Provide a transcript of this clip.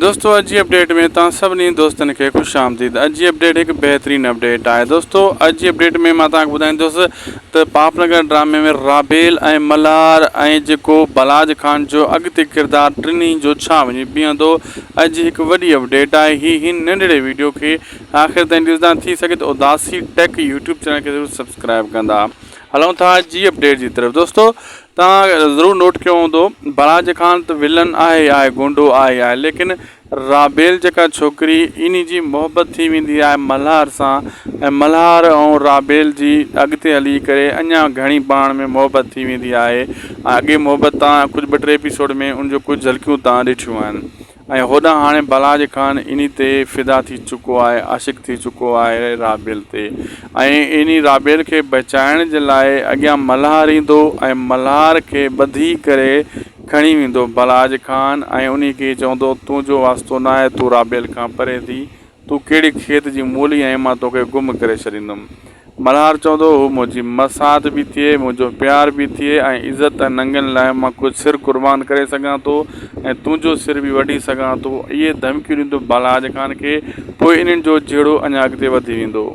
दोस्तों अॼु जी अपडेट में तव्हां सभिनी दोस्तनि खे ख़ुशि आमदीद। अॼु जी अपडेट हिकु बहितरीनु अपडेट आहे। दोस्तों अॼु जी अपडेट में मां तव्हांखे ॿुधाईंदुसि त पापनगर ड्रामे में राबेल ऐं मल्हार ऐं जेको बलाज खान जो अॻिते किरदारु टिनी जो छा वञी बीहंदो। अॼु जी हिकु वॾी अपडेट आहे। हिन नंढड़े वीडियो खे आख़िर ताईं ॾिसंदा, थी सघे त उदासी टेक यूट्यूब चैनल खे ज़रूरु सब्सक्राइब कंदा। हलूं था अॼु जी अपडेट जी तरफ़। दोस्तों तव्हां ज़रूरु नोट कयो हूंदो, बलाज खान त विलन आहे गुंडो आहे, लेकिन राबेल जेका छोकिरी इन जी मोहबत थी वेंदी आहे मल्हार सां, ऐं मल्हार ऐं राबेल जी अॻिते हली करे अञा घणी पाण में मोहबत थी वेंदी आहे। अॻे मोहबत तव्हां कुझु 2-3 एपिसोड में उन जो कुझु झलकियूं तव्हां ॾिठियूं आहिनि। ऐं होॾां हाणे बलाज खान इन ते फ़िदा थी चुको आहे, आशिक़ थी चुको आहे राबेल ते। ऐं इन राबेल खे बचाइण जे लाइ अॻियां मल्हार ईंदो ऐं मल्हार खे ॿधी करे खणी वेंदो बलाज खान, ऐं उन खे चवंदो तुंहिंजो वास्तो न आहे, तूं राबेल खां परे थी, तूं कहिड़ी खेत जी मूली ऐं मां तोखे गुम करे छॾींदुमि। मल्हार चवंदो हू मुंहिंजी मसाद बि थिए, मुंहिंजो प्यार बि थिए, ऐं इज़त ऐं नंगनि लाइ मां कुझु सिर क़ुर्बान करे सघां थो, ऐं तुंहिंजो सिर बि वठी सघां थो। इहे धमकियूं ॾींदो बलाज खान खे। पोइ इन्हनि जो जहिड़ो अञा अॻिते वधी वेंदो।